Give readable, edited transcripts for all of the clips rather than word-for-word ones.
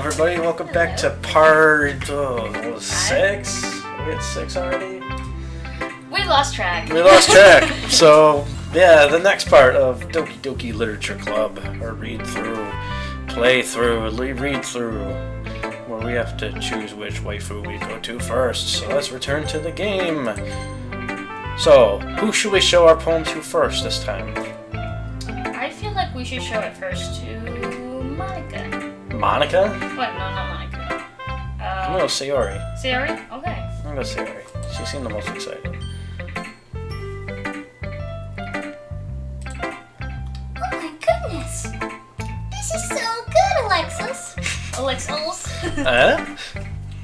everybody? Welcome back to part 6. We at 6 already? We lost track. So, yeah, the next part of Doki Doki Literature Club, or read through, read through, where we have to choose which waifu we go to first. So let's return to the game. So, who should we show our poem to first this time? I feel like we should show it first to Monica. Monica? What? No, not Monica. I'm gonna go Sayori. Sayori? Okay. I'm gonna go Sayori. She seemed the most excited. Oh my goodness! This is so good, Alexis! Alexis? Huh?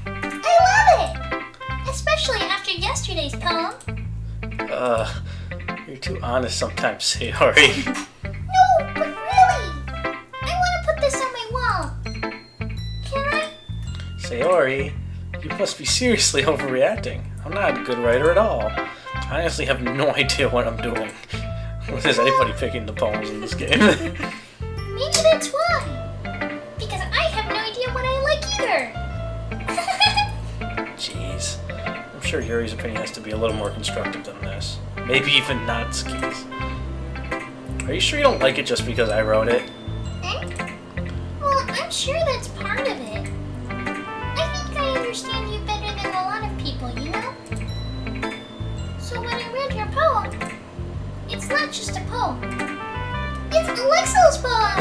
I love it! Especially after yesterday's poem. You're too honest sometimes, Sayori. No, but really! I want to put this on my wall. Can I? Sayori, you must be seriously overreacting. I'm not a good writer at all. I honestly have no idea what I'm doing. Is anybody picking the poems in this game? Maybe that's why. Because I have no idea what I like either. Jeez. I'm sure Yuri's opinion has to be a little more constructive than this. Maybe even Natsuki's. Are you sure you don't like it just because I wrote it? Well, I'm sure that's part of it. I think I understand you better than a lot of people, you know? So when I read your poem, it's not just a poem. It's Alexo's poem!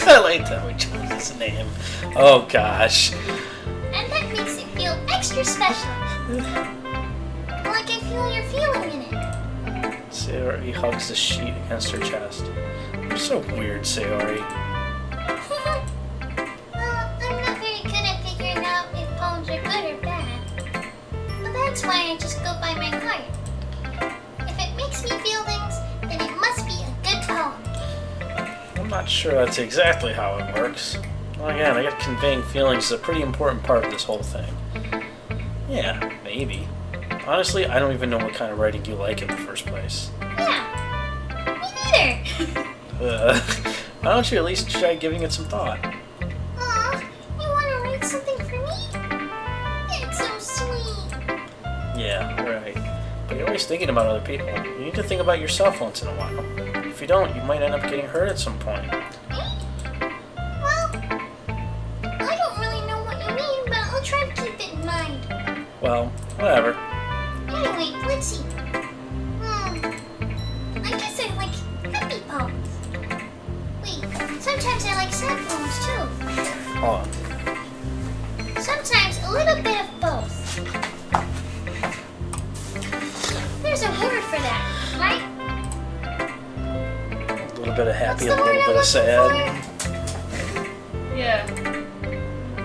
I like that we chose his name. Oh gosh. And that makes it feel extra special. Like I feel your feeling in it. Sayori hugs the sheet against her chest. You're so weird, Sayori. Well, I'm not very good at figuring out if poems are good or bad. But that's why I just go by my heart. If it makes me feel things, then it must be a good poem. I'm not sure that's exactly how it works. Well, again, I guess conveying feelings is a pretty important part of this whole thing. Yeah, maybe. Honestly, I don't even know what kind of writing you like in the first place. Yeah, me neither. Why don't you at least try giving it some thought? Aw, you want to write something for me? It's so sweet. Yeah, right. But you're always thinking about other people. You need to think about yourself once in a while. If you don't, you might end up getting hurt at some point. Well, I don't really know what you mean, but I'll try to keep it in mind. Well, whatever. Anyway, let's see. I guess I like happy poems. Wait, sometimes I like sad poems too. Hold on. Sometimes a little bit of both. There's a word for that, right? A little bit of happy, What's a the little word bit I'm of sad. Yeah.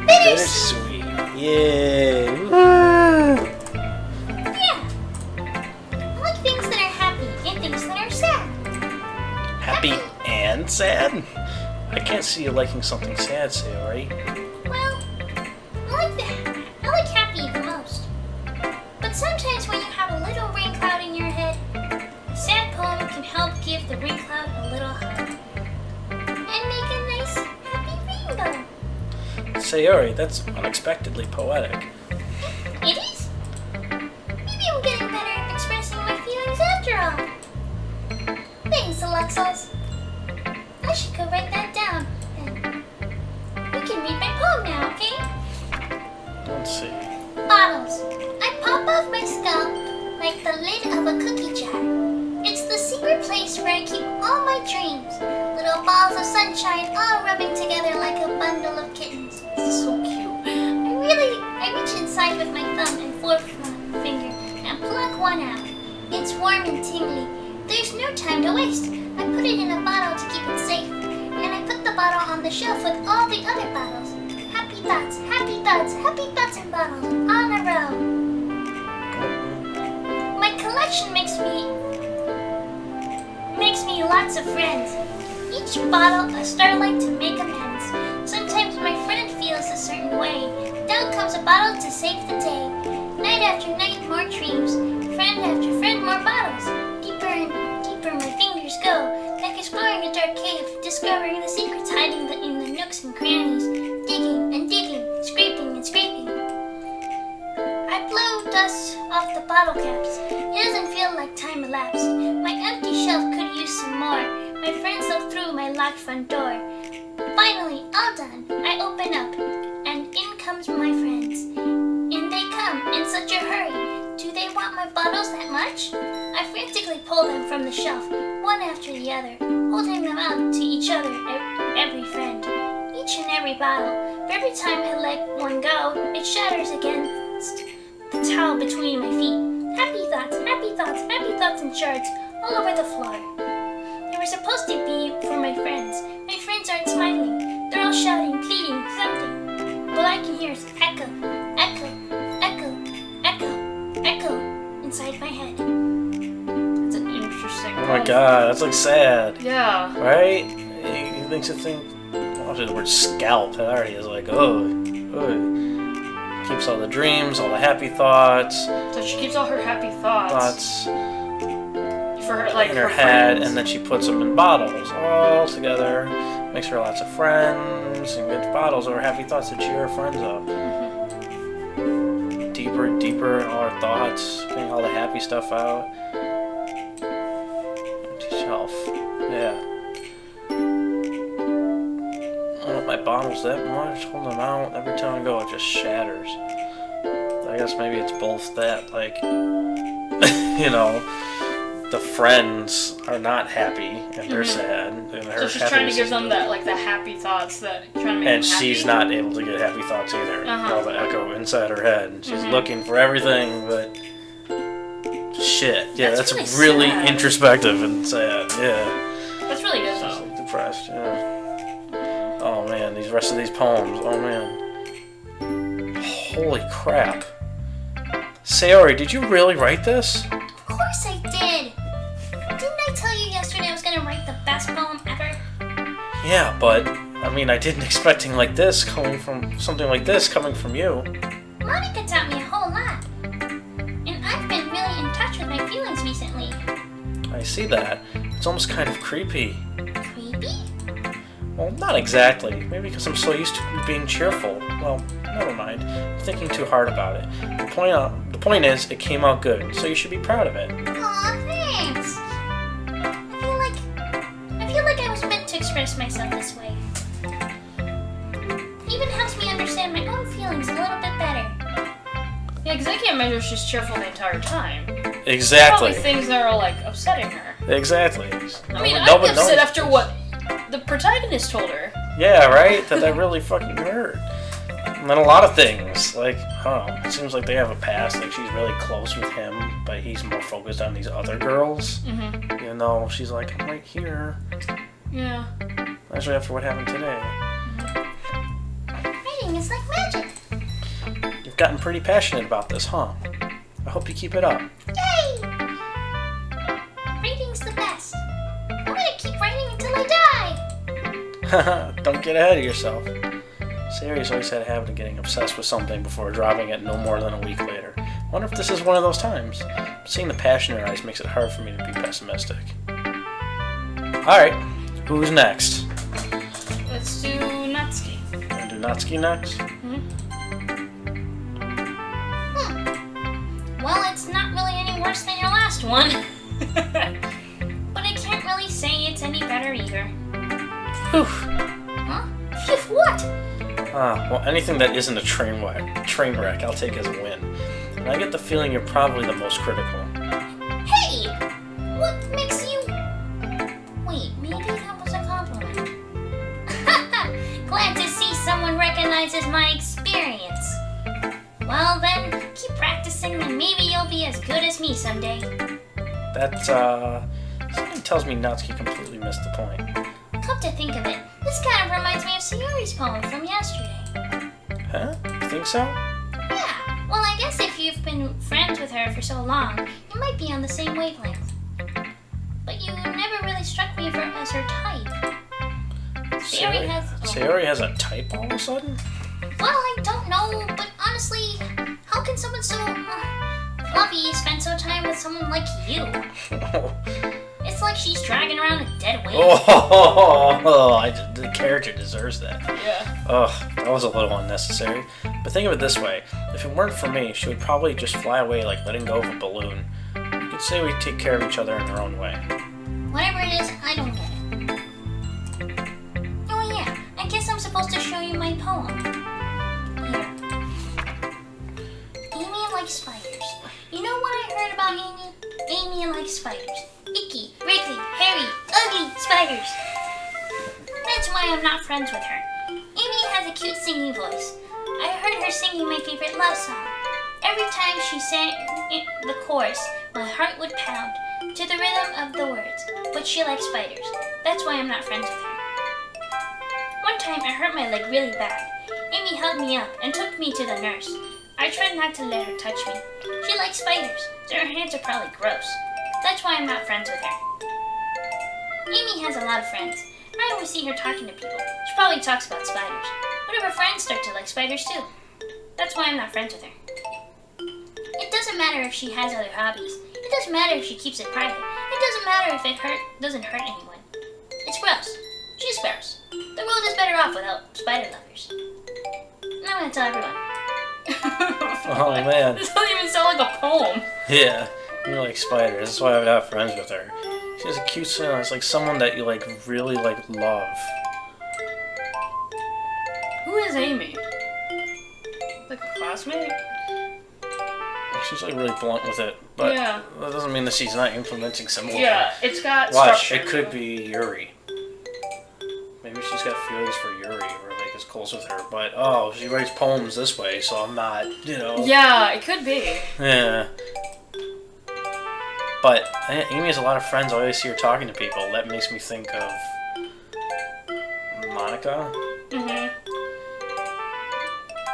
Bittersweet. Bittersweet. Yay. Woo. Yeah. I like things that are happy and things that are sad. Happy and sad? I can't see you liking something sad, Sayori. Well, I like happy the most. But sometimes when you have a little rain cloud in your head, a sad poem can help give the rain cloud a little hug. And make a nice, happy rainbow. Sayori, that's unexpectedly poetic. It is? Maybe I'm getting better at expressing my feelings after all. Thanks, Alexos. I should go write that down. And we can read my poem now, okay? Let's see. Bottles. I pop off my scalp like the lid of a cookie jar. It's the secret place where I keep all my dreams. Little balls of sunshine all rubbing together like a bundle of kittens. This is so cute. I reach inside with my thumb and forefinger and pluck one out. It's warm and tingly. There's no time to waste. I put it in a bottle to keep it safe. And I put the bottle on the shelf with all the other bottles. Happy thoughts, happy thoughts, happy thoughts and bottles on a row. My collection makes me lots of friends. Each bottle a starlight to make amends. Sometimes my friend feels a certain way. Down comes a bottle to save the day. Night after night, more dreams. Friend after friend, more bottles. Deeper and deeper my fingers go, like exploring a dark cave, discovering the secrets hiding in the nooks and crannies, digging bottle caps. It doesn't feel like time elapsed. My empty shelf could use some more. My friends look through my locked front door. Finally, all done. I open up, and in comes my friends. In they come in such a hurry. Do they want my bottles that much? I frantically pull them from the shelf, one after the other, holding them out to each other, every friend. Each and every bottle, but every time I let one go, it shatters against the towel between my feet. Happy thoughts, happy thoughts, happy thoughts and shards all over the floor. They were supposed to be for my friends. My friends aren't smiling. They're all shouting, pleading, something. All I can hear is echo, echo, echo, echo, echo inside my head. It's an interesting Oh my god, that's like sad. Yeah. Right? It makes you think. Well, the word scalp, that already is like, oh. Keeps all the dreams, all the happy thoughts. So she keeps all her happy thoughts for her, like in her her head, friends. and then she puts them in bottles all together. Makes her lots of friends and gets bottles of her happy thoughts to cheer her friends up. Deeper and deeper in all her thoughts, getting all the happy stuff out. Empty shelf. Yeah. I don't want my bottles that much, hold them out. Every time I go, it just shatters. I guess maybe it's both that, like, you know, the friends are not happy and they're sad. And her So she's trying to give happiness them is that, like, the happy thoughts that trying to make and them happy. she's not able to get happy thoughts either. Uh-huh. All the echo inside her head. And she's looking for everything, but shit. Yeah, That's that's really really sad. introspective and sad. Yeah. That's really good She's though. like depressed. Yeah. Oh man, these rest of these poems. Oh man. Holy crap. Sayori, did you really write this? Of course I did. Didn't I tell you yesterday I was gonna write the best poem ever? Yeah, but I mean, I didn't expecting like this coming from something like this coming from you. Monica taught me a whole lot. And I've been really in touch with my feelings recently. I see that. It's almost kind of creepy. Creepy? Well, not exactly. Maybe because I'm so used to being cheerful. Well, never mind. I'm thinking too hard about it. The point is, it came out good, so you should be proud of it. Aw, thanks. I feel like I was meant to express myself this way. Even helps me understand my own feelings a little bit better. Yeah, because I can't imagine she's cheerful the entire time. Exactly. Probably things that are like upsetting her. Exactly. I mean, I'd be upset after what the protagonist told her. Yeah, right? That really fucking hurt. And then a lot of things, like, I don't know, it seems like they have a past, like she's really close with him, but he's more focused on these other girls. Mm-hmm. You know, she's like, I'm right here. Yeah. Especially after what happened today. Writing is like magic. You've gotten pretty passionate about this, huh? I hope you keep it up. Yay! Writing's the best. I'm gonna keep writing until I die. Don't get ahead of yourself. Sayori's always had a habit of getting obsessed with something before dropping it no more than a week later. Wonder if this is one of those times. Seeing the passion in her eyes makes it hard for me to be pessimistic. Alright, who's next? Let's do Natsuki. Wanna do Natsuki next? Well, it's not really any worse than your last one. But I can't really say it's any better either. Whew. Huh? Phew, what? Well, anything that isn't a train wreck, I'll take as a win. And I get the feeling you're probably the most critical. Hey! What makes you... Wait, maybe that was a compliment. Glad to see someone recognizes my experience. Well then, keep practicing and maybe you'll be as good as me someday. That, something tells me Natsuki completely missed the point. Come to think of it, this kind of reminds me of Sayori's poem from yesterday. Huh? You think so? Yeah, well I guess if you've been friends with her for so long, you might be on the same wavelength. But you never really struck me as her type. Sayori has a type all of a sudden? Well, I don't know, but honestly, how can someone so fluffy spend so time with someone like you? It's like she's dragging around a dead weight. The character deserves that. Yeah. Ugh, that was a little unnecessary. But think of it this way. If it weren't for me, she would probably just fly away like letting go of a balloon. You could say we take care of each other in our own way. Whatever it is, I don't get it. Oh yeah, I guess I'm supposed to show you my poem. Here. Amy likes spiders. You know what I heard about Amy? Amy likes spiders. Icky, wriggly, hairy, ugly spiders. That's why I'm not friends with her. Amy has a cute singing voice. I heard her singing my favorite love song. Every time she sang the chorus, my heart would pound to the rhythm of the words. But she likes spiders. That's why I'm not friends with her. One time I hurt my leg really bad. Amy held me up and took me to the nurse. I tried not to let her touch me. She likes spiders, so her hands are probably gross. That's why I'm not friends with her. Amy has a lot of friends. I always see her talking to people. She probably talks about spiders. What if her friends start to like spiders too? That's why I'm not friends with her. It doesn't matter if she has other hobbies. It doesn't matter if she keeps it private. It doesn't matter if it doesn't hurt anyone. It's gross. She's gross. The world is better off without spider lovers. And I'm gonna tell everyone. Oh man. This doesn't even sound like a poem. Yeah, you like spiders. That's why I'm not friends with her. She has a cute smile. It's like someone that you like really like love. Who is Amy? Like a classmate? She's like really blunt with it, but Yeah. that doesn't mean that she's not implementing symbolism. Yeah, it's got Watch, structure. it could be Yuri. Maybe she's got feelings for Yuri, or like is close with her. But she writes poems this way, so I'm not, Yeah, it could be. Yeah. But Amy has a lot of friends. I always see her talking to people. That makes me think of Monica. Mhm.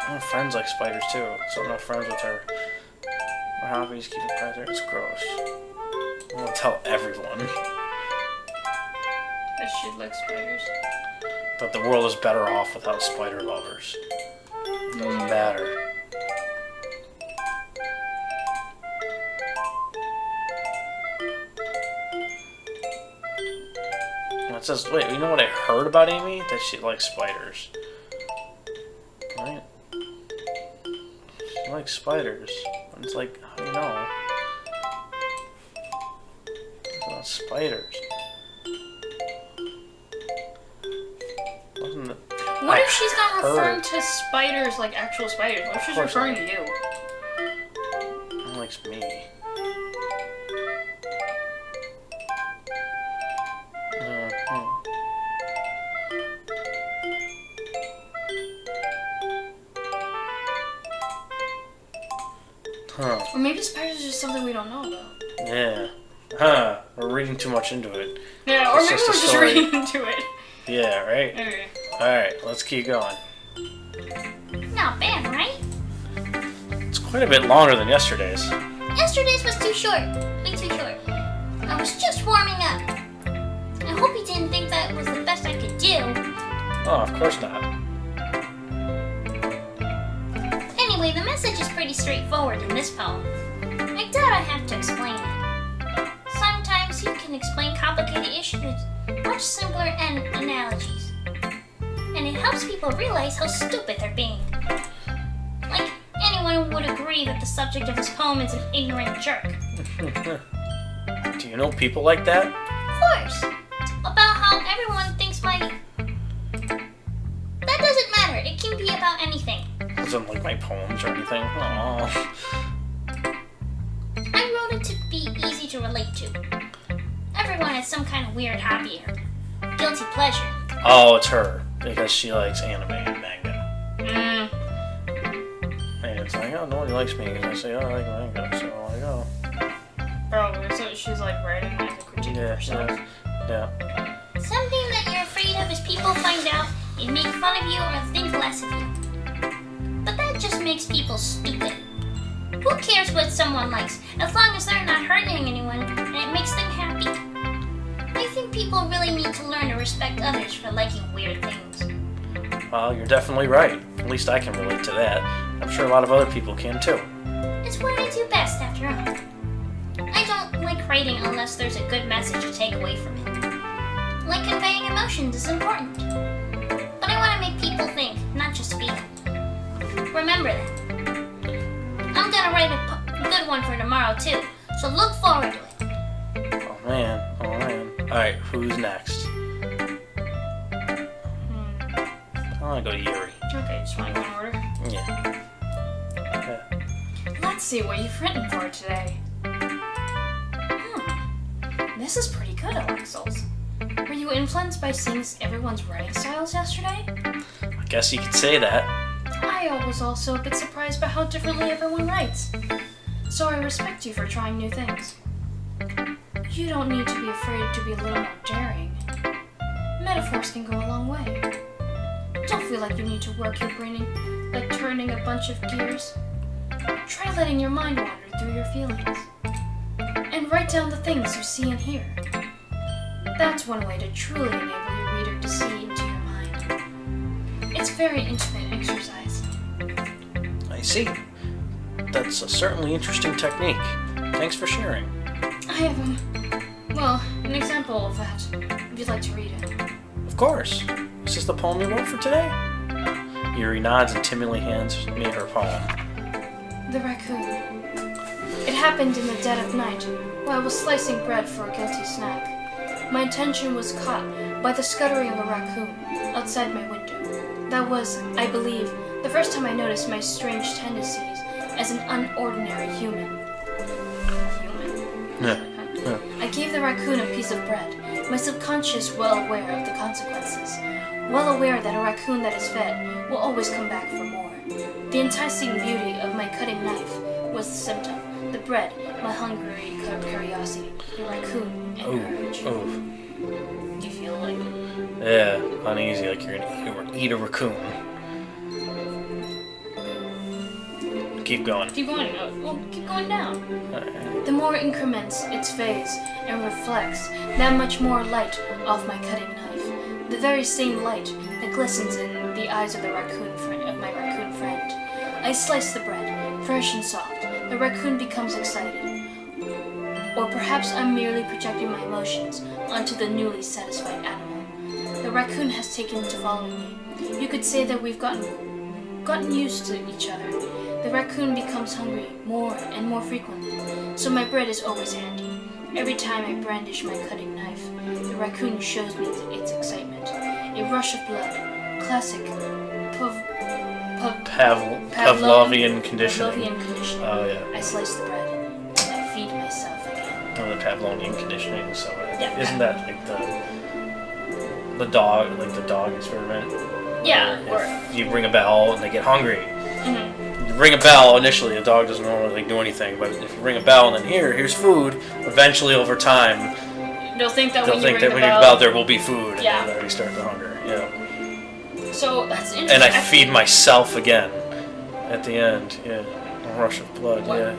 I have friends like spiders too, so I'm not friends with her. Her hobbies keep it private. It's gross. I'm gonna tell everyone That she likes spiders. that the world is better off without spider lovers. It doesn't matter. And it says, wait, you know what I heard about Amy? That she likes spiders. Right? She likes spiders. And it's like, how do you know? It's about spiders. Wasn't it? What if she's not heard. referring to spiders like actual spiders? What if she's course referring not. to you? She likes me. Huh. Or maybe spiders are just something we don't know about. Yeah. Huh. We're reading too much into it. Yeah, or It's maybe just a we're just story. reading into it. Yeah, right? Okay. Alright, let's keep going. Not bad, right? It's quite a bit longer than yesterday's. Yesterday's was too short. Way too short. I was just warming up. I hope you didn't think that was the best I could do. Oh, of course not. Anyway, the message is pretty straightforward in this poem. I doubt I have to explain it. Sometimes you can explain complicated issues with much simpler analogies. And it helps people realize how stupid they're being. Like, anyone would agree that the subject of this poem is an ignorant jerk. Do you know people like that? Of course. About how everyone thinks my... That doesn't matter. It can be about anything. Doesn't like my poems or anything. Aww. I wrote it to be easy to relate to. Everyone has some kind of weird hobby or guilty pleasure. Oh, it's her. Because she likes anime and manga. And it's like, oh, nobody likes me because I say, oh, I like manga, so I go. Probably. So she's like writing as a critique of herself. Yeah. Something that you're afraid of is people find out and make fun of you or think less of you. But that just makes people stupid. Who cares what someone likes, as long as they're not hurting anyone and it makes them happy? I think people really need to learn to respect others for liking weird things. Well, you're definitely right. At least I can relate to that. I'm sure a lot of other people can too. It's what I do best, after all. I don't like writing unless there's a good message to take away from it. Like conveying emotions is important. But I want to make people think, not just feel. Remember that. I'm gonna write a good one for tomorrow too, so look forward to it. Oh man. Alright, who's next? I want to go to Yuri. Okay, just want to go in order. Yeah. Let's see what you've written for today. This is pretty good, Alexels. Were you influenced by seeing everyone's writing styles yesterday? I guess you could say that. I was also a bit surprised by how differently everyone writes. So I respect you for trying new things. You don't need to be afraid to be a little more daring. Metaphors can go a long way. Don't feel like you need to work your brain like turning a bunch of gears. Try letting your mind wander through your feelings. And write down the things you see and hear. That's one way to truly enable your reader to see into your mind. It's very intimate exercise. I see. That's a certainly interesting technique. Thanks for sharing. I have, an example of that, if you'd like to read it. Of course. Is this the poem you wrote for today? Yuri nods and timidly hands me her poem. The Raccoon. It happened in the dead of night, while I was slicing bread for a guilty snack. My attention was caught by the scuttering of a raccoon outside my window. That was, I believe, the first time I noticed my strange tendencies as an unordinary human. I gave the raccoon a piece of bread, my subconscious well aware of the consequences, well aware that a raccoon that is fed will always come back for more. The enticing beauty of my cutting knife was the symptom, the bread, my hungry curiosity, the raccoon, and urge. Do you feel like it? Yeah, uneasy, like you're gonna eat a raccoon. Keep going. Keep going. Keep going down. Right. The more it increments its phase and reflects, that much more light off my cutting knife. The very same light that glistens in the eyes of my raccoon friend. I slice the bread, fresh and soft. The raccoon becomes excited. Or perhaps I'm merely projecting my emotions onto the newly satisfied animal. The raccoon has taken to following me. You could say that we've gotten used to each other. The raccoon becomes hungry more and more frequently, so my bread is always handy. Every time I brandish my cutting knife, the raccoon shows me its excitement. A rush of blood, classic Pavlovian conditioning. Pavlovian conditioning. Oh yeah. I slice the bread, and I feed myself again. Oh, the Pavlovian conditioning. So Yeah. Isn't that like the dog experiment? Yeah. If you ring a bell and they get hungry. Mm-hmm. You ring a bell initially, the dog doesn't normally do anything, but if you ring a bell and then here's food, eventually over time They'll think that they'll when think you that ring when the you bell, ring the bell there will be food, and Yeah. they already start the hunger. Yeah. So that's interesting. And I feed myself again at the end. Yeah. A rush of blood. What? Yeah.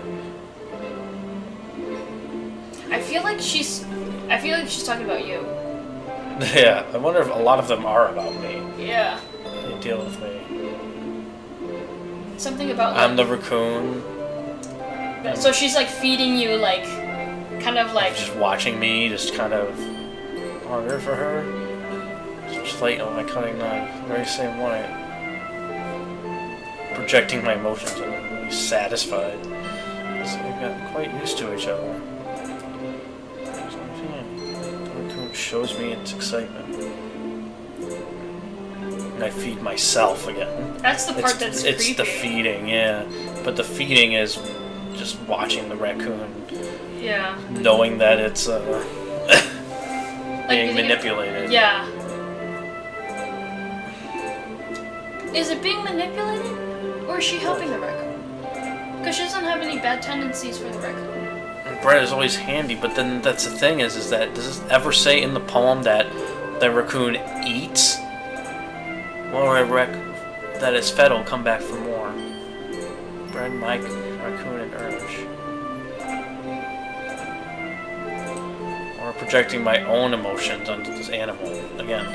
I feel like she's talking about you. Yeah. I wonder if a lot of them are about me. Yeah. They deal with me. Something about I'm the raccoon. So she's like feeding you, like, kind of like. Just watching me, just kind of hunger for her. Just light on my cutting knife, very same way. Projecting my emotions and I'm really satisfied. So we've gotten quite used to each other. The raccoon shows me its excitement. And I feed myself again. That's the part that's It's creepy. the feeding, yeah. But the feeding is just watching the raccoon, Yeah. knowing that it's being Like, manipulated. Yeah. Is it being manipulated, or is she helping the raccoon? Because she doesn't have any bad tendencies for the raccoon. And bread is always handy, but then that's the thing is that does it ever say in the poem that the raccoon eats? Or that its fed will come back for more. Bread, Mike, raccoon, and urge. Or projecting my own emotions onto this animal. Again,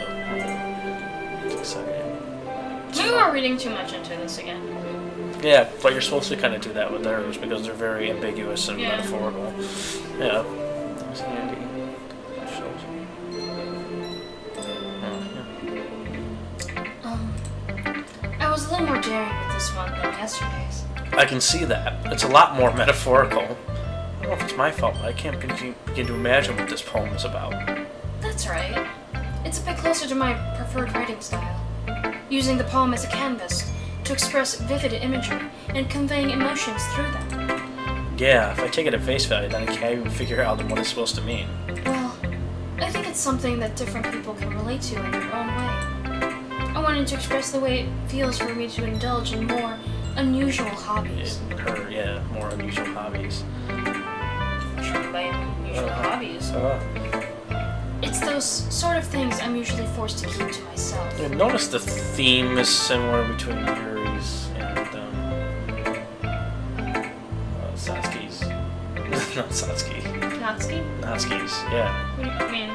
it's exciting. Maybe we're reading too much into this again. Yeah, but you're supposed to kind of do that with theirs because they're very ambiguous and Yeah. metaphorical. Yeah. Songs handy. Shows. I was a little more daring with this one than yesterday's. I can see that. It's a lot more metaphorical. I don't know if it's my fault, but I can't begin to imagine what this poem is about. That's right. It's a bit closer to my preferred writing style, using the poem as a canvas to express vivid imagery and conveying emotions through them. Yeah, if I take it at face value, then I can't even figure out what it's supposed to mean. Well, I think it's something that different people can relate to in their own way. I wanted to express the way it feels for me to indulge in more unusual hobbies. More unusual hobbies. What do you mean by unusual hobbies? It's those sort of things I'm usually forced to keep to myself. Yeah, notice the theme is similar between Yuri's and Satsuki's. Not Satsuki. Natsuki's, yeah. What do you mean?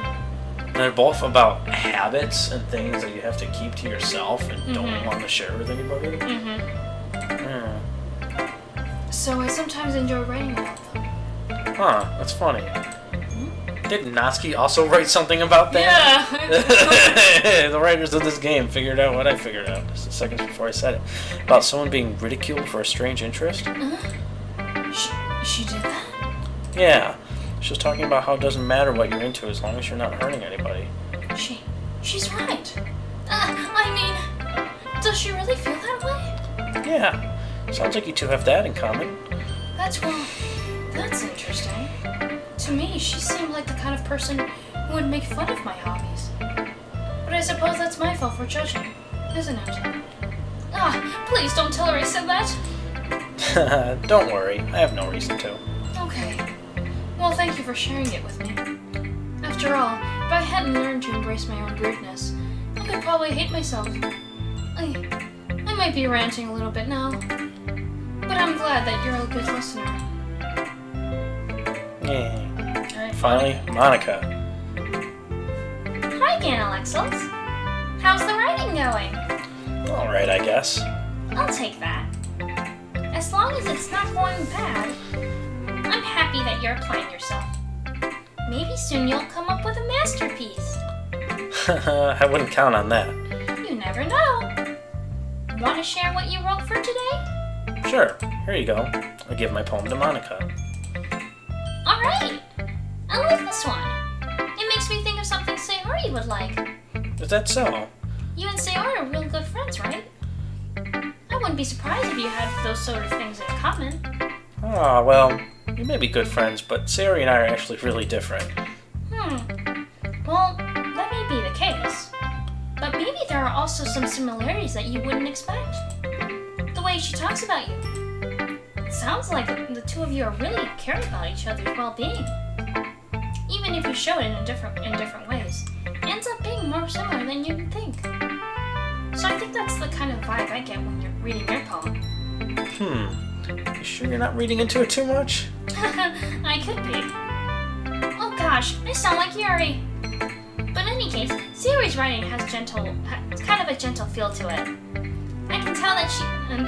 They're both about habits and things that you have to keep to yourself and don't want to share with anybody. Yeah. So I sometimes enjoy writing about them. Huh, that's funny. Didn't Natsuki also write something about that? Yeah! The writers of this game figured out what I figured out just a second before I said it. About someone being ridiculed for a strange interest. She did that? Yeah. She was talking about how it doesn't matter what you're into as long as you're not hurting anybody. She's right. I mean, does she really feel that way? Yeah. Sounds like you two have that in common. That's interesting. To me, she seemed like the kind of person who would make fun of my hobbies. But I suppose that's my fault for judging, isn't it? Please don't tell her I said that. Don't worry, I have no reason to. Okay. Well, thank you for sharing it with me. After all, if I hadn't learned to embrace my own weirdness, I could probably hate myself. I might be ranting a little bit now, but I'm glad that you're a good listener. Yeah. Alright. Finally, Monica. Hi again, Alexels. How's the writing going? Alright, I guess. I'll take that. As long as it's not going bad, I'm happy that you're applying yourself. Maybe soon you'll come up with a masterpiece. I wouldn't count on that. You never know. Want to share what you wrote for today? Sure, here you go. I'll give my poem to Monica. Alright. I like this one. It makes me think of something Sayori would like. Is that so? You and Sayori are real good friends, right? I wouldn't be surprised if you had those sort of things in common. Ah, well, we may be good friends, but Sayori and I are actually really different. Well, that may be the case. But maybe there are also some similarities that you wouldn't expect. The way she talks about you. It sounds like the two of you are really caring about each other's well-being. Even if you show it in different ways, it ends up being more similar than you'd think. So I think that's the kind of vibe I get when you're reading your poem. You sure you're not reading into it too much? I could be. Oh gosh, I sound like Yuri. But in any case, Sayori's writing has kind of a gentle feel to it. I can tell that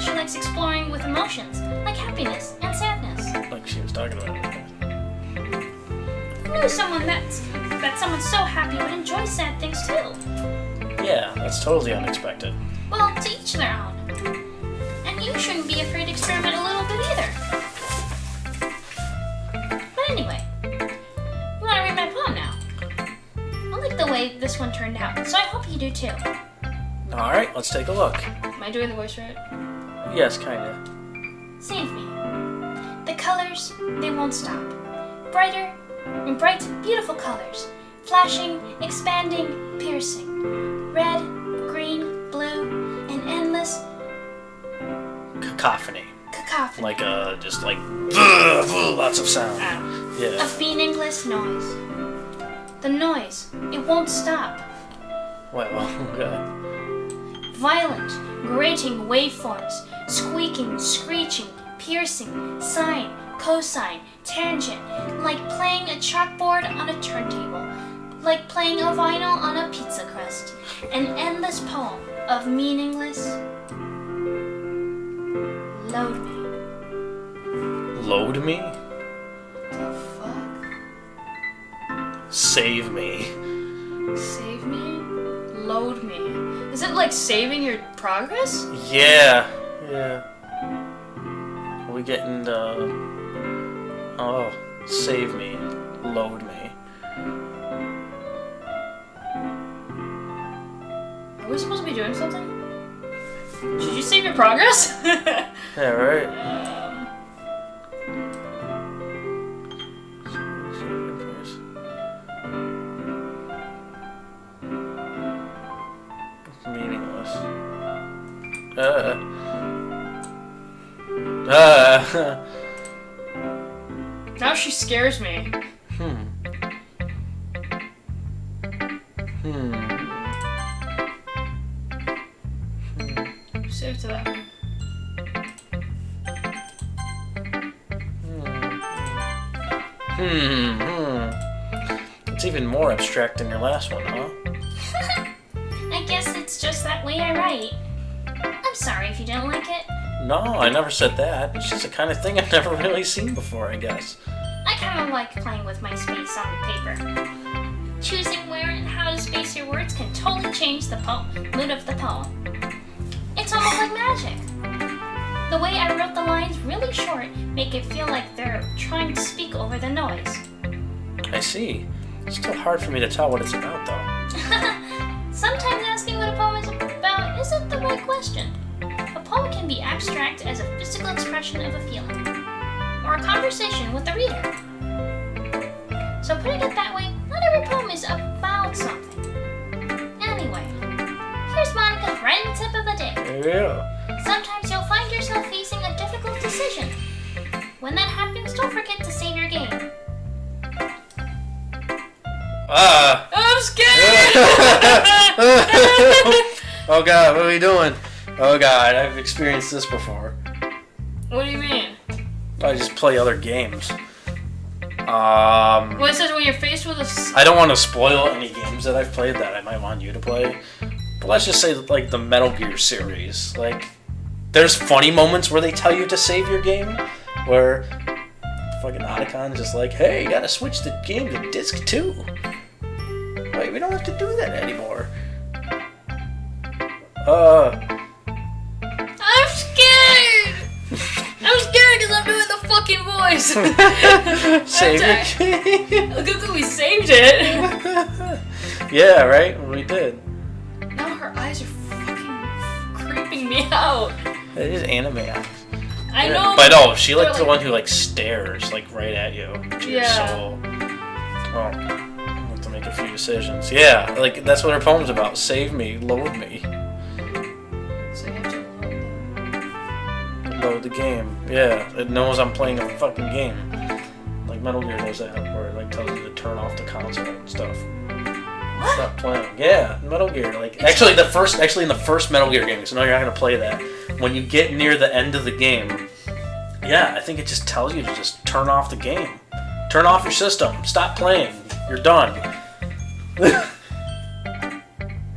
she likes exploring with emotions, like happiness and sadness. Like she was talking about it. Who knew someone that someone so happy would enjoy sad things too? Yeah, that's totally unexpected. Well, to each their own. And you shouldn't be afraid to experiment a little bit either. But anyway, you want to read my poem now? I like the way this one turned out, so I hope you do too. Alright, let's take a look. Am I doing the voice right? Yes, kinda. Save me. The colors, they won't stop. Bright, beautiful colors. Flashing, expanding, piercing. Red, green, blue, and endless Cacophony. cacophony. Just like lots of sound. Yeah. A meaningless noise. The noise, it won't stop. Well, okay. Violent, grating waveforms, squeaking, screeching, piercing, sine, cosine, tangent, like playing a chalkboard on a turntable, like playing a vinyl on a pizza crust, an endless poem of meaningless. Load me. Load me? The fuck? Save me. Save me? Load me. Is it like saving your progress? Yeah. Are we getting oh, save me. Load me. Are we supposed to be doing something? Did you save your progress? Yeah, right? It's meaningless. Now she scares me. Save to that. It's even more abstract than your last one, huh? I guess it's just that way I write. I'm sorry if you don't like it. No, I never said that. It's just the kind of thing I've never really seen before, I guess. I kind of like playing with my space on the paper. Choosing where and how to space your words can totally change the mood of the poem. It's almost like magic. The way I wrote the lines really short make it feel like they're trying to speak over the noise. I see. It's still hard for me to tell what it's about, though. Sometimes asking what a poem is about isn't the right question. A poem can be abstract as a physical expression of a feeling, or a conversation with the reader. So putting it that way, not every poem is about something. Anyway, here's Monica's random tip of the day. Yeah. Sometimes you'll find yourself facing a difficult decision. When that happens, don't forget to save your game. I'm scared! Oh god, what are we doing? Oh god, I've experienced this before. What do you mean? I just play other games. Well, it says when you're faced with a... I don't want to spoil any games that I've played that I might want you to play. But let's just say, like, the Metal Gear series. Like, there's funny moments where they tell you to save your game, where fucking Otacon is just like, hey, you gotta switch the game to disc 2. Wait, we don't have to do that anymore. I'm scared! I'm scared because I'm doing the fucking voice. Save your game. Look at we saved it. Yeah, right? We did. Now her eyes are fucking creeping me out. It is anime eyes. I know. But no, she they're like the one who like stares like right at you. To your soul. Well, I have to make a few decisions. Yeah, like that's what her poem's about. Save me, load me. So you have to Load the game. Yeah, it knows I'm playing a fucking game. Like Metal Gear does that, where it like tells you to turn off the console and stuff. What? Stop playing. Yeah, Metal Gear. Like actually in the first Metal Gear game, so no, you're not gonna play that. When you get near the end of the game, yeah, I think it just tells you to just turn off the game. Turn off your system. Stop playing. You're done.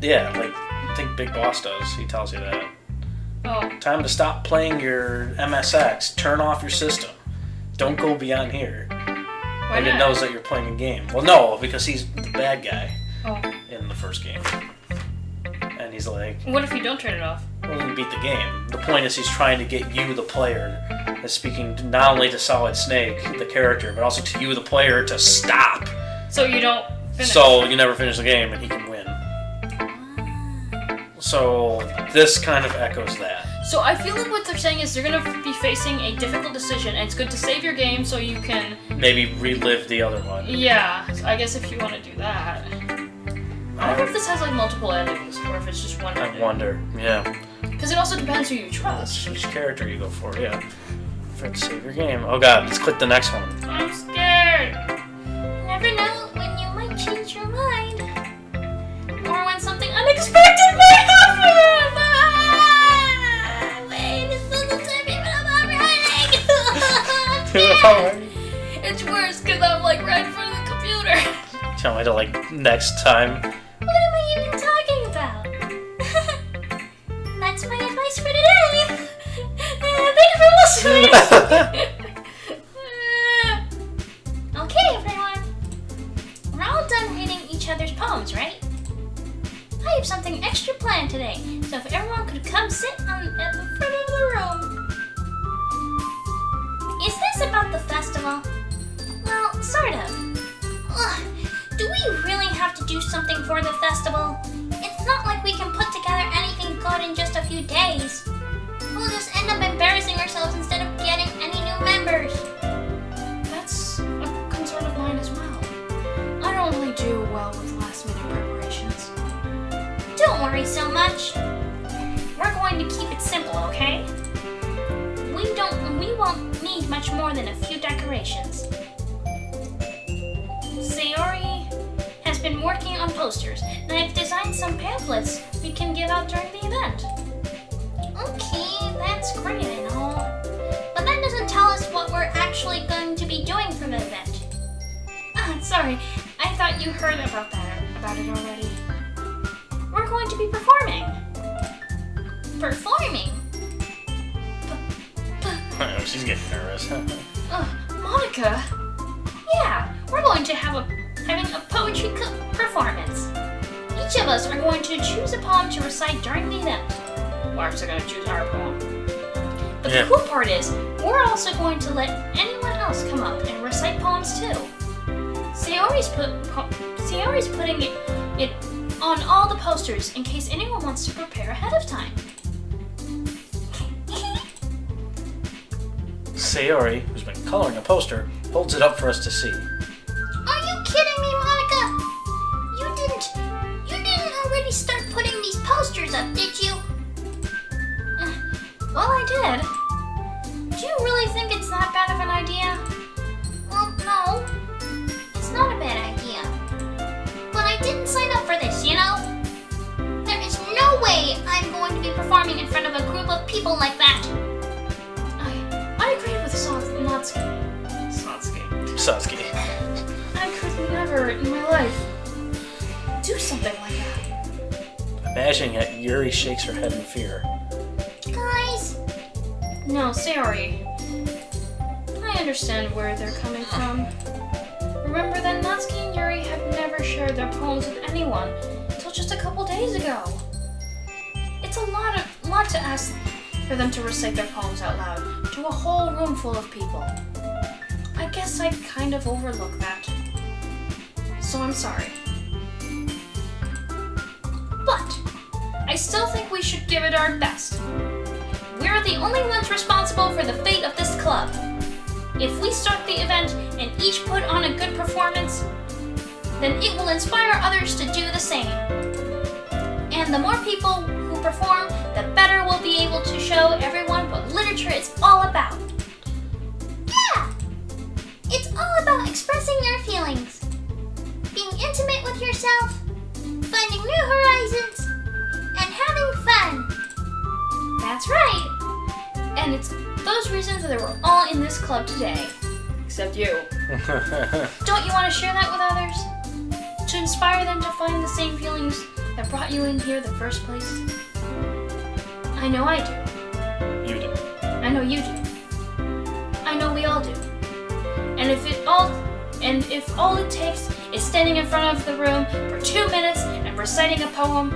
Yeah, like I think Big Boss does. He tells you that. Oh. Time to stop playing your MSX. Turn off your system. Don't go beyond here. Why Like not? it knows that you're playing a game. Well, no, because he's the bad guy Oh. in the first game. And he's like, What if you don't turn it off? well, you beat the game. The point is he's trying to get you, the player, and speaking not only to Solid Snake, the character, but also to you, the player, to stop. So you don't finish. So you never finish the game and he can win. So this kind of echoes that. So I feel like what they're saying is they're gonna be facing a difficult decision, and it's good to save your game so you can. Maybe relive the other one. Yeah, I guess if you want to do that. I wonder if this has like multiple endings, or if it's just one I ending. wonder. Yeah. Because it also depends who you trust. Which character you go for, yeah. For to save your game. Oh god, let's click the next one. I'm scared. You never know when you might change your mind. Or when something unexpected may happen. Wait, this doesn't serve me, but I'm already. It's worse because I'm like right in front of the computer. Tell me to like next time. What am I even talking about? That's my advice for today. Thanks for listening. Okay, everyone. We're all done have something extra planned today, so if everyone could come sit at the front of the room. Is this about the festival? Well, sort of. Ugh, do we really have to do something for the festival? It's not like we can put together anything good in just a few days. We'll just end up embarrassing ourselves instead of getting any new members. That's a concern of mine as well. I don't really do well with last-minute preparations. Don't worry so much. We're going to keep it simple, okay? We won't need much more than a few decorations. Sayori has been working on posters, and I've designed some pamphlets we can give out during the event. Okay, that's great and all, but that doesn't tell us what we're actually going to be doing for the event. Sorry, I thought you heard about it already. We're going to be performing. Performing? Oh, she's getting nervous. Monica! Yeah, we're going to having a poetry performance. Each of us are going to choose a poem to recite during the event. We're actually going to choose our poem. But the cool part is, we're also going to let anyone else come up and recite poems too. Sayori's putting it on all the posters in case anyone wants to prepare ahead of time. Sayori, who's been coloring a poster, holds it up for us to see. Are you kidding me, Monica? You didn't already start putting these posters up, did you? Well, I did. Do you really think it's that bad of an idea? Well, no. It's not a bad idea. But I didn't sign up for this, you know? There is no way I'm going to be performing in front of a group of people like that. I agree with Satsuki. I could never in my life do something like that. Imagining it, Yuri shakes her head in fear. Guys, No, Sayori. I understand where they're coming from. Remember that Natsuki and Yuri have never shared their poems with anyone until just a couple days ago. It's a lot to ask for them to recite their poems out loud to a whole room full of people. I guess I kind of overlooked that. So I'm sorry. But I still think we should give it our best. We're the only ones responsible for the fate of this club. If we start the event and each put on a good performance, then it will inspire others to do the same. And the more people who perform, the better we'll be able to show everyone what literature is all about. yeah! It's all about expressing your feelings, being intimate with yourself, finding new horizons, and having fun. That's right. And it's those reasons that we're all in this club today. Except you. Don't you want to share that with others? To inspire them to find the same feelings that brought you in here in the first place? I know I do. You do. I know you do. I know we all do. And if all it takes is standing in front of the room for 2 minutes and reciting a poem,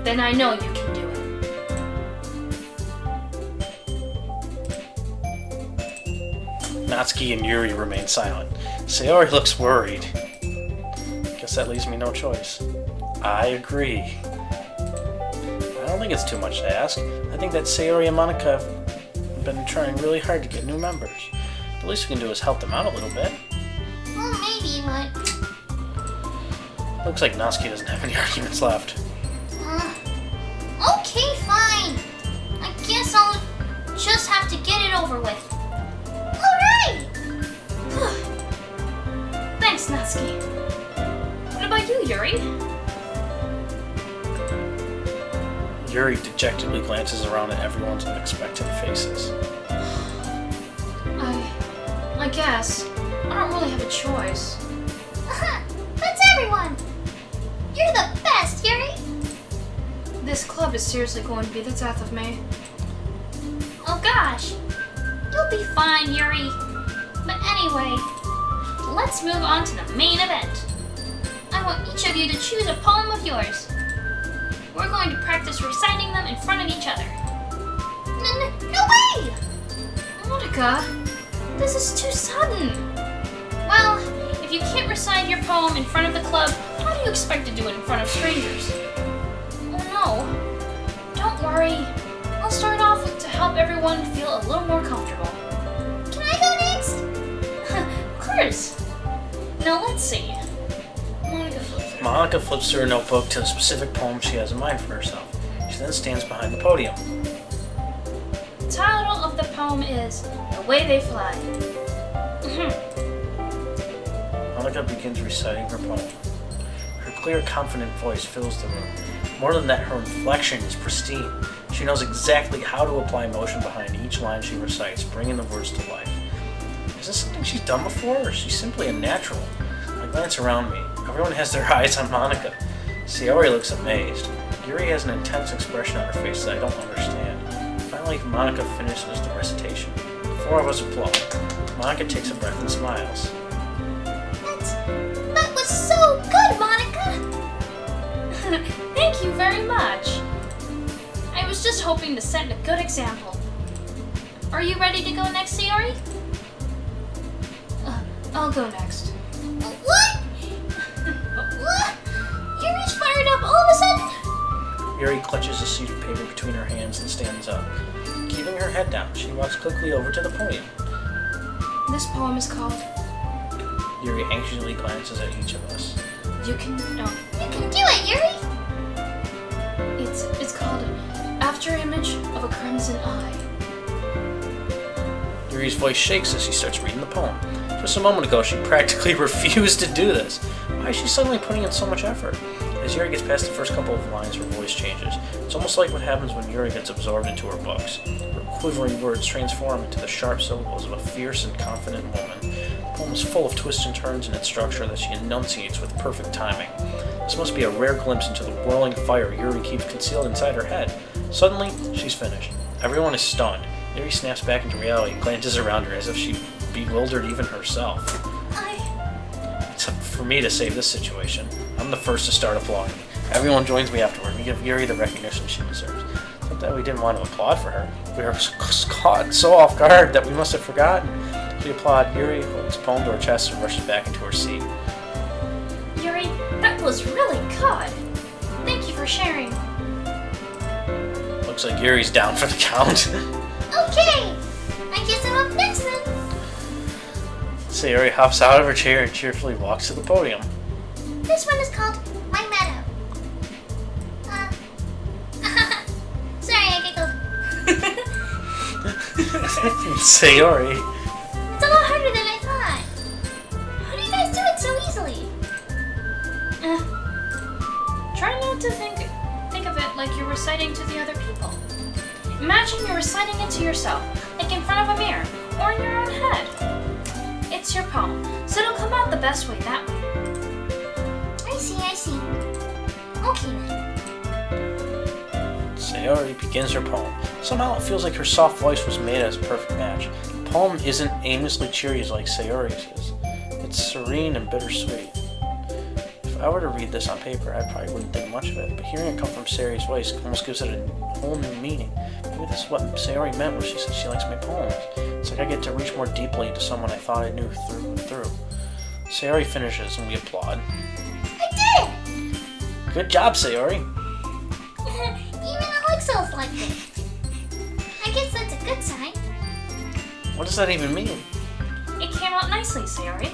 then I know you can do it. Natsuki and Yuri remain silent. Sayori looks worried. Guess that leaves me no choice. I agree. I don't think it's too much to ask. I think that Sayori and Monica have been trying really hard to get new members. The least we can do is help them out a little bit. Well, maybe, but... Looks like Natsuki doesn't have any arguments left. Okay, fine. I guess I'll just have to get it over with. Alright! Thanks, Natsuki. What about you, Yuri? Yuri dejectedly glances around at everyone's expectant faces. I guess. I don't really have a choice. That's everyone! You're the best, Yuri! This club is seriously going to be the death of me. Oh gosh! You'll be fine, Yuri. But anyway, let's move on to the main event. I want each of you to choose a poem of yours. we're going to practice reciting them in front of each other. No way! Monica, this is too sudden. Well, if you can't recite your poem in front of the club, how do you expect to do it in front of strangers? Oh no. Don't worry. I'll start off to help everyone feel a little more comfortable. Can I go next? Of course. Now let's see. Monica flips through her notebook to the specific poem she has in mind for herself. She then stands behind the podium. The title of the poem is The Way They Fly. Monica begins reciting her poem. Her clear, confident voice fills the room. More than that, her inflection is pristine. She knows exactly how to apply motion behind each line she recites, bringing the words to life. Is this something she's done before, or is she simply a natural? I glance around me. Everyone has their eyes on Monica. Sayori looks amazed. Yuri has an intense expression on her face that I don't understand. Finally, Monica finishes the recitation. The four of us applaud. Monica takes a breath and smiles. That was so good, Monica! Thank you very much. I was just hoping to set a good example. Are you ready to go next, Sayori? I'll go next. What? What? Yuri's fired up all of a sudden? Yuri clutches a sheet of paper between her hands and stands up. Keeping her head down, she walks quickly over to the podium. This poem is called Yuri anxiously glances at each of us. You Can No. You can do it, Yuri! It's called After Image of a Crimson Eye. Yuri's voice shakes as she starts reading the poem. Just a moment ago, she practically refused to do this. Why is she suddenly putting in so much effort? As Yuri gets past the first couple of lines, her voice changes. It's almost like what happens when Yuri gets absorbed into her books. Her quivering words transform into the sharp syllables of a fierce and confident woman. The poem is full of twists and turns in its structure that she enunciates with perfect timing. This must be a rare glimpse into the whirling fire Yuri keeps concealed inside her head. Suddenly, she's finished. Everyone is stunned. Yuri snaps back into reality and glances around her as if she bewildered even herself. It's up for me to save this situation. I'm the first to start applauding. Everyone joins me afterward. We give Yuri the recognition she deserves. Not that we didn't want to applaud for her. We were caught so off guard that we must have forgotten. We applaud. Yuri holds the poem to her chest and rushes back into her seat. Yuri, that was really good. Thank you for sharing. Looks like Yuri's down for the count. Okay! I guess I'm up next then. Sayori hops out of her chair and cheerfully walks to the podium. This one is called My Meadow. Sorry, I giggled. Sayori. It's a lot harder than I thought. How do you guys do it so easily? Try not to think of it like you're reciting to the other people. Imagine you're reciting it to yourself, like in front of a mirror, or in your own head. It's your poem, so it'll come out the best way that way. I see. Okay then. Sayori begins her poem. Somehow it feels like her soft voice was made as a perfect match. The poem isn't aimlessly cheery like Sayori's is. It's serene and bittersweet. If I were to read this on paper, I probably wouldn't think much of it, but hearing it come from Sayori's voice almost gives it a whole new meaning. Maybe this is what Sayori meant when she said she likes my poems. It's like I get to reach more deeply into someone I thought I knew through and through. Sayori finishes and we applaud. I did it! Good job, Sayori! Even Alexo's liked it. I guess that's a good sign. What does that even mean? It came out nicely, Sayori.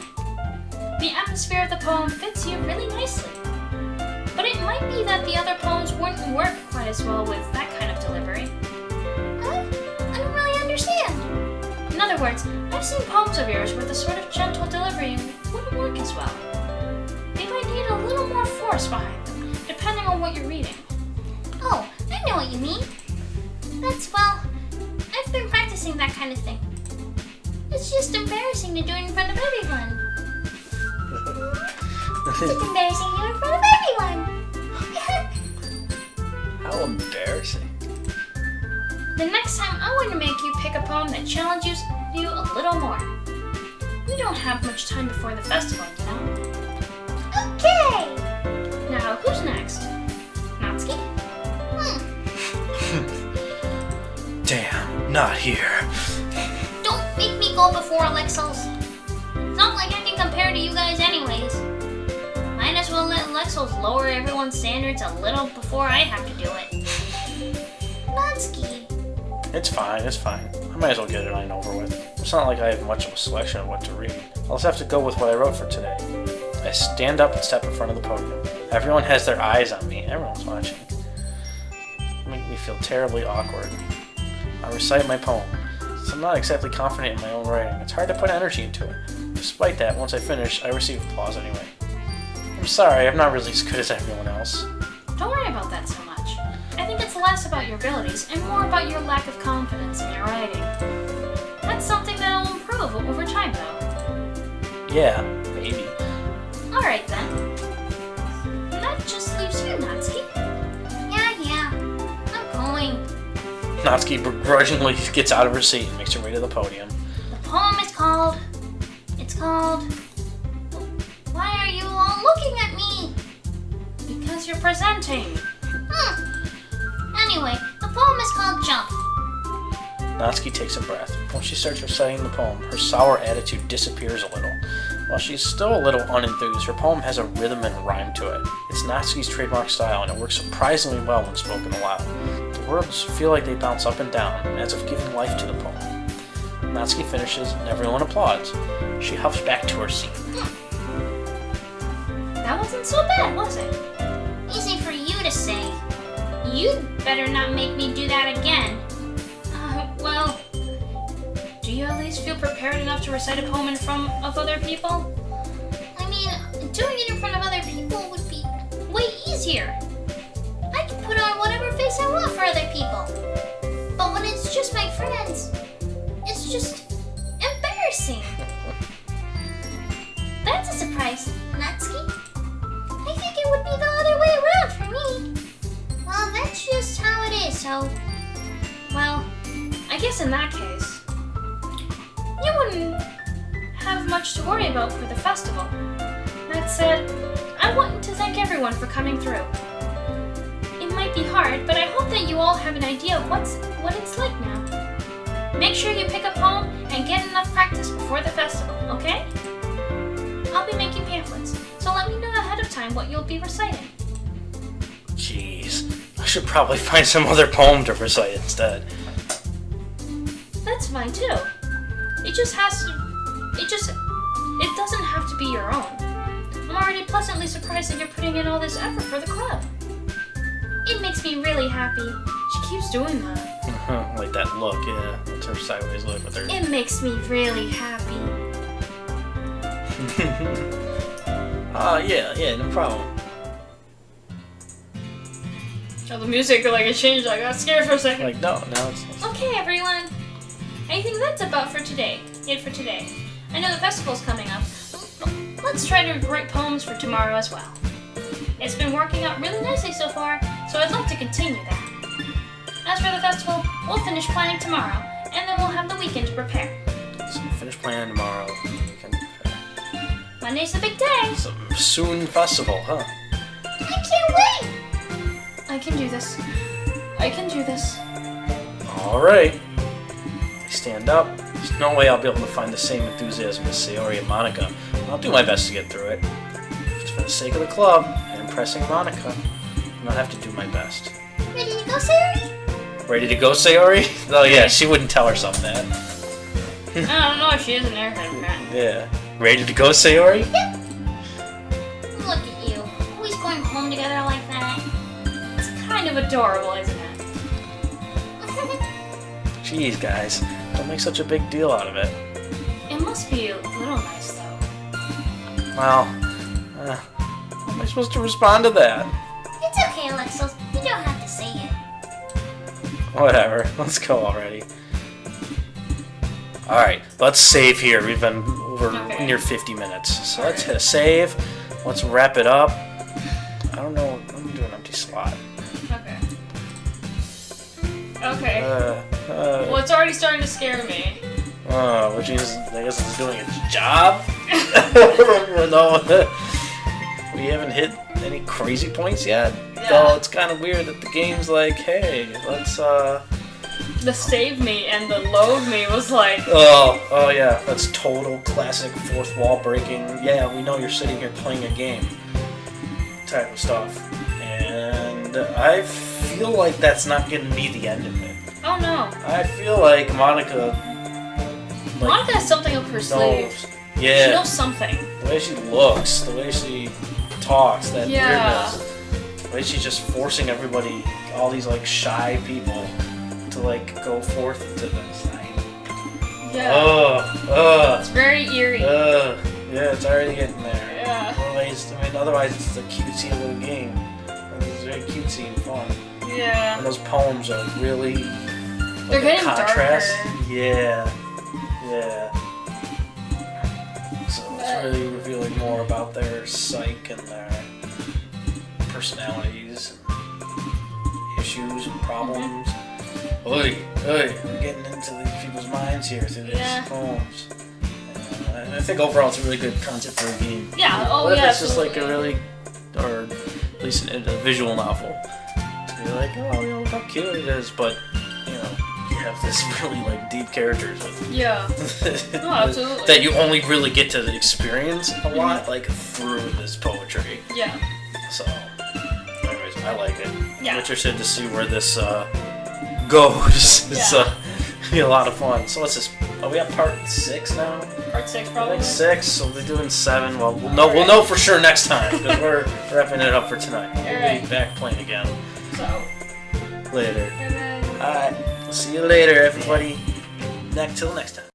The atmosphere of the poem fits you really nicely. But it might be that the other poems wouldn't work quite as well with that kind of delivery. I don't really understand. In other words, I've seen poems of yours with a sort of gentle delivery wouldn't work as well. They might need a little more force behind them, depending on what you're reading. Oh, I know what you mean. Well, I've been practicing that kind of thing. It's just embarrassing to do it in front of everyone. It's just embarrassing to do it in front of everyone. How embarrassing. The next time I want to make you pick a poem that challenges you a little more. We don't have much time before the festival, you know? Okay! Now, who's next? Natsuki? not here. Don't make me go before Alexos. It's not like I can compare to you guys anyways. Might as well let Alexos lower everyone's standards a little before I have to do it. Natsuki. It's fine, it's fine. I might as well get it on over with. It's not like I have much of a selection of what to read. I'll just have to go with what I wrote for today. I stand up and step in front of the podium. Everyone has their eyes on me. Everyone's watching. Make me feel terribly awkward. I recite my poem. So I'm not exactly confident in my own writing. It's hard to put energy into it. Despite that, once I finish, I receive applause anyway. I'm sorry, I'm not really as good as everyone else. Don't worry about that so much. I think it's less about your abilities and more about your lack of confidence in your writing. That's something that'll improve over time, though. Yeah, maybe. Alright then. That just leaves you, Natsuki. Yeah. I'm going. Natsuki begrudgingly gets out of her seat and makes her way to the podium. The poem is called... It's called... Why are you all looking at me? Because you're presenting. Anyway, the poem is called Jump. Natsuki takes a breath. When she starts reciting the poem, her sour attitude disappears a little. While she's still a little unenthused, her poem has a rhythm and rhyme to it. It's Natsuki's trademark style, and it works surprisingly well when spoken aloud. The words feel like they bounce up and down, as if giving life to the poem. Natsuki finishes, and everyone applauds. She huffs back to her seat. That wasn't so bad, was it? Easy for you to say. You'd better not make me do that again. Well, do you at least feel prepared enough to recite a poem in front of other people? I mean, doing it in front of other people would be way easier. I can put on whatever face I want for other people. But when it's just my friends, it's just embarrassing. That's a surprise, Natsuki. I think it would be the other way around for me. Well, that's just how it is, so... Well, I guess in that case, you wouldn't have much to worry about for the festival. That said, I want to thank everyone for coming through. It might be hard, but I hope that you all have an idea of what it's like now. Make sure you pick a poem and get enough practice before the festival, okay? I'll be making pamphlets, so let me know ahead of time what you'll be reciting. Jeez, I should probably find some other poem to recite instead. That's fine too. It doesn't have to be your own. I'm already pleasantly surprised that you're putting in all this effort for the club. It makes me really happy. She keeps doing that. Like that look, yeah. That's her sideways look with her. It makes me really happy. Yeah, no problem. Oh, the music, it changed. I got scared for a second. Like, no, it's... Okay, everyone. I think that's about it for today. I know the festival's coming up. Let's try to write poems for tomorrow as well. It's been working out really nicely so far, so I'd like to continue that. As for the festival, we'll finish planning tomorrow, and then we'll have the weekend to prepare. So finish planning tomorrow. Monday's the big day. Some soon festival, huh? I can't wait! I can do this. Alright. I stand up. There's no way I'll be able to find the same enthusiasm as Sayori and Monica. I'll do my best to get through it. Just for the sake of the club and impressing Monica, I'll have to do my best. Ready to go, Sayori? Ready to go, Sayori? Oh yeah, she wouldn't tell herself that. I don't know if she is an airhead fan. Yeah. Ready to go, Sayori? Yep. Look at you, always going home together like that. It's kind of adorable, isn't it? Jeez, guys. Don't make such a big deal out of it. It must be a little nice, though. Well, how am I supposed to respond to that? It's okay, Alexos. You don't have to say it. Whatever. Let's go already. Alright, let's save here. We've been over near 50 minutes. So let's hit a save. Let's wrap it up. I don't know. Let me do an empty slot. Okay. Well, it's already starting to scare me. Which is, I guess it's doing its job? No. We haven't hit any crazy points yet. Yeah. Though it's kind of weird that the game's like, hey, let's the save me and the load me was like, Oh yeah, that's total classic fourth wall breaking. Yeah, we know you're sitting here playing a game type of stuff. And I feel like that's not going to be the end of it. oh no. I feel like Monica... Monica has something up her sleeve. Yeah. She knows something. The way she looks, the way she talks, that Yeah. weirdness. The way she's just forcing everybody, all these like shy people, to like go forth into this. Yeah. It's very eerie. Yeah, it's already getting there. Yeah. Otherwise it's a cutesy little game. It's very cutesy and fun. Yeah. And those poems are really They're getting contrast. darker. Yeah. So it's really revealing more about their psyche and their personalities and issues and problems. Oi, we're getting into these people's minds here through these poems. And I think overall it's a really good concept for a game. Yeah, What if it's just absolutely. like a really, or at least a visual novel? To be like, oh, look how cute it is, but, you have this really like deep characters with Yeah. No, absolutely. that you only really get to experience a lot like through this poetry. Yeah. So, anyways, I like it. Yeah. I'm interested to see where this goes. It's be a lot of fun. So what's this? Are we at part 6 now? Part 6 I probably. think 6. So we're doing 7. Well, we'll know for sure next time because we're wrapping it up for tonight. We'll be back playing again So. later. Bye-bye. Alright, we'll see you later, everybody. Till next time.